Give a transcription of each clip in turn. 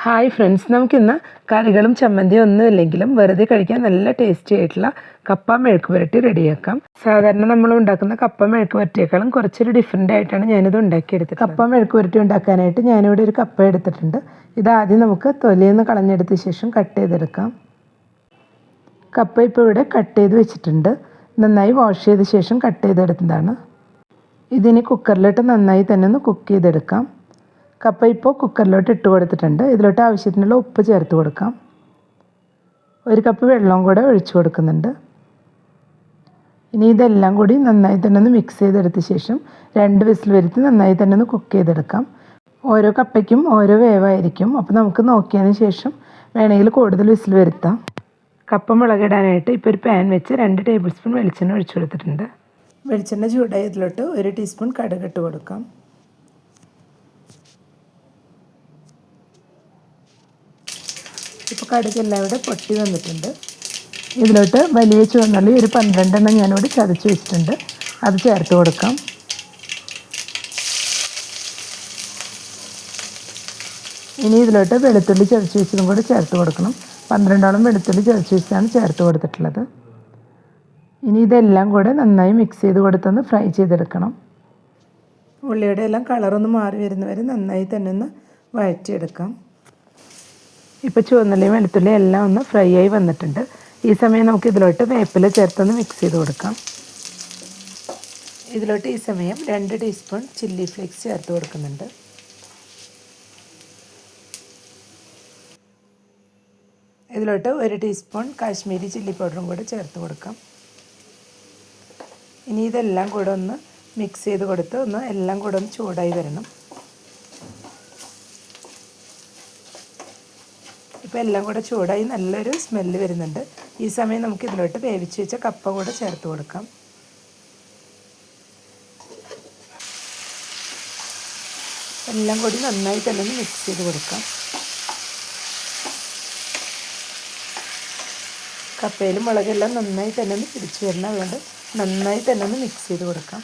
Hi friends, നമുക്കിന്ന് കറികളും ചമ്മന്തിയും ഒന്നുമില്ലെങ്കിലും വെറുതെ കഴിക്കാൻ നല്ല ടേസ്റ്റി ആയിട്ടുള്ള കപ്പ മെഴുക്ക് പുരട്ടി റെഡിയാക്കാം. സാധാരണ നമ്മൾ ഉണ്ടാക്കുന്ന കപ്പ മെഴുക്ക് പുരട്ടിയേക്കാളും കുറച്ചൊരു ഡിഫറെൻ്റ് ആയിട്ടാണ് ഞാനിത് ഉണ്ടാക്കിയെടുത്തത്. കപ്പ മെഴുക്ക് പുരട്ടി ഉണ്ടാക്കാനായിട്ട് ഞാനിവിടെ ഒരു കപ്പ എടുത്തിട്ടുണ്ട്. ഇതാദ്യം നമുക്ക് തൊലിയൊന്ന് കളഞ്ഞെടുത്ത ശേഷം കട്ട് ചെയ്തെടുക്കാം. കപ്പ ഇപ്പോൾ ഇവിടെ കട്ട് ചെയ്ത് വെച്ചിട്ടുണ്ട്. നന്നായി വാഷ് ചെയ്ത ശേഷം കട്ട് ചെയ്തെടുത്തതാണ്. ഇതിനി കുക്കറിലിട്ട് നന്നായി തന്നെ ഒന്ന് കുക്ക് ചെയ്തെടുക്കാം. കപ്പ ഇപ്പോൾ കുക്കറിലോട്ട് ഇട്ട് കൊടുത്തിട്ടുണ്ട്. ഇതിലോട്ട് ആവശ്യത്തിനുള്ള ഉപ്പ് ചേർത്ത് കൊടുക്കാം. ഒരു കപ്പ് വെള്ളവും കൂടെ ഒഴിച്ചു കൊടുക്കുന്നുണ്ട്. ഇനി ഇതെല്ലാം കൂടി നന്നായി തന്നെ ഒന്ന് മിക്സ് ചെയ്തെടുത്ത ശേഷം 2 വിസിൽ വരുത്തി നന്നായി തന്നെ ഒന്ന് കുക്ക് ചെയ്തെടുക്കാം. ഓരോ കപ്പയ്ക്കും ഓരോ വേവായിരിക്കും. അപ്പോൾ നമുക്ക് നോക്കിയതിന് ശേഷം വേണമെങ്കിൽ കൂടുതൽ വിസിൽ വരുത്താം. കപ്പ മുളകിടാനായിട്ട് ഇപ്പോൾ ഒരു പാൻ വെച്ച് 2 ടേബിൾ സ്പൂൺ വെളിച്ചെണ്ണ ഒഴിച്ചു കൊടുത്തിട്ടുണ്ട്. വെളിച്ചെണ്ണ ചൂടായി ഇതിലോട്ട് 1 ടീസ്പൂൺ കടുക് ഇട്ട് കൊടുക്കാം. ഇപ്പോൾ കടുകെല്ലാം ഇവിടെ പൊട്ടി വന്നിട്ടുണ്ട്. ഇതിലോട്ട് വലിയ ചുവന്നുള്ളി ഒരു 12 എണ്ണം ഞാനിവിടെ ചതച്ച് വെച്ചിട്ടുണ്ട്. അത് ചേർത്ത് കൊടുക്കാം. ഇനി ഇതിലോട്ട് വെളുത്തുള്ളി ചതച്ച് വെച്ചതും കൂടി ചേർത്ത് കൊടുക്കണം. 12ഓളം വെളുത്തുള്ളി ചതച്ച് വെച്ചാണ് ചേർത്ത് കൊടുത്തിട്ടുള്ളത്. ഇനി ഇതെല്ലാം കൂടെ നന്നായി മിക്സ് ചെയ്ത് കൊടുത്തൊന്ന് ഫ്രൈ ചെയ്തെടുക്കണം. ഉള്ളിയുടെ എല്ലാം കളറൊന്ന് മാറി വരുന്നവരെ നന്നായി തന്നെ ഒന്ന് വഴറ്റിയെടുക്കാം. ഇപ്പോൾ ചുവന്നുള്ളിയും വെളുത്തുള്ളിയും എല്ലാം ഒന്ന് ഫ്രൈ ആയി വന്നിട്ടുണ്ട്. ഈ സമയം നമുക്ക് ഇതിലോട്ട് വേപ്പില ചേർത്തൊന്ന് മിക്സ് ചെയ്ത് കൊടുക്കാം. ഇതിലോട്ട് ഈ സമയം 2 ടീസ്പൂൺ ചില്ലി ഫ്ലേക്സ് ചേർത്ത് കൊടുക്കുന്നുണ്ട്. ഇതിലോട്ട് 1 ടീസ്പൂൺ കാശ്മീരി ചില്ലി പൗഡറും കൂടെ ചേർത്ത് കൊടുക്കാം. ഇനി ഇതെല്ലാം കൂടെ ഒന്ന് മിക്സ് ചെയ്ത് കൊടുത്ത് എല്ലാം കൂടെ ഒന്ന് ചൂടായി വരണം. ഇപ്പോൾ എല്ലാം കൂടെ ചൂടായി നല്ലൊരു സ്മെല്ല് വരുന്നുണ്ട്. ഈ സമയം നമുക്ക് ഇതിലോട്ട് വേവിച്ച് വെച്ച കപ്പ കൂടെ ചേർത്ത് കൊടുക്കാം. എല്ലാം കൂടി നന്നായി തന്നെ ഒന്ന് മിക്സ് ചെയ്ത് കൊടുക്കാം. കപ്പയിൽ മുളകെല്ലാം നന്നായി തന്നെ ഒന്ന് പിടിച്ച് വരണം. അതുകൊണ്ട് നന്നായി തന്നെ ഒന്ന് മിക്സ് ചെയ്ത് കൊടുക്കാം.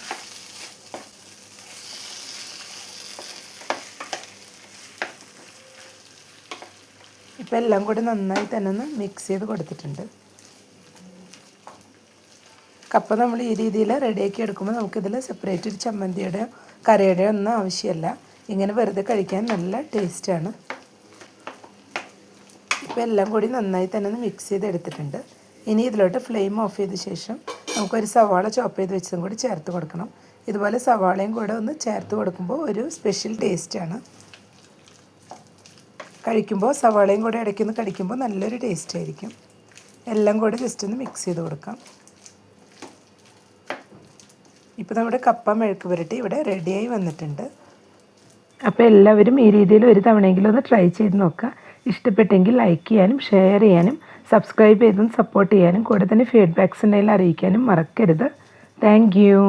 ഇപ്പോൾ എല്ലാം കൂടി നന്നായി തന്നെ ഒന്ന് മിക്സ് ചെയ്ത് കൊടുത്തിട്ടുണ്ട്. കപ്പ നമ്മൾ ഈ രീതിയിൽ റെഡിയാക്കി എടുക്കുമ്പോൾ നമുക്കിതിൽ സെപ്പറേറ്റ് ഒരു ചമ്മന്തിയുടെയോ കറിയുടെയോ ഒന്നും ആവശ്യമില്ല. ഇങ്ങനെ വെറുതെ കഴിക്കാൻ നല്ല ടേസ്റ്റാണ്. ഇപ്പോൾ എല്ലാം കൂടി നന്നായി തന്നെ ഒന്ന് മിക്സ് ചെയ്ത് എടുത്തിട്ടുണ്ട്. ഇനി ഇതിലോട്ട് ഫ്ലെയിം ഓഫ് ചെയ്ത ശേഷം നമുക്കൊരു സവാള ചോപ്പ് ചെയ്ത് വെച്ചതും കൂടി ചേർത്ത് കൊടുക്കണം. ഇതുപോലെ സവാളയും കൂടെ ഒന്ന് ചേർത്ത് കൊടുക്കുമ്പോൾ ഒരു സ്പെഷ്യൽ ടേസ്റ്റാണ്. കഴിക്കുമ്പോൾ സവാളയും കൂടെ ഇടയ്ക്കൊന്ന് കടിക്കുമ്പോൾ നല്ലൊരു ടേസ്റ്റ് ആയിരിക്കും. എല്ലാം കൂടെ ജസ്റ്റ് ഒന്ന് മിക്സ് ചെയ്ത് കൊടുക്കാം. ഇപ്പോൾ നമ്മുടെ കപ്പ മെഴുക്ക് പുരട്ടി ഇവിടെ റെഡിയായി വന്നിട്ടുണ്ട്. അപ്പോൾ എല്ലാവരും ഈ രീതിയിൽ ഒരു തവണയെങ്കിലും ഒന്ന് ട്രൈ ചെയ്ത് നോക്കുക. ഇഷ്ടപ്പെട്ടെങ്കിൽ ലൈക്ക് ചെയ്യാനും ഷെയർ ചെയ്യാനും സബ്സ്ക്രൈബ് ചെയ്തും സപ്പോർട്ട് ചെയ്യാനും കൂടെ തന്നെ ഫീഡ്ബാക്ക്സ് ഉണ്ടെങ്കിൽ അറിയിക്കാനും മറക്കരുത്. Thank you.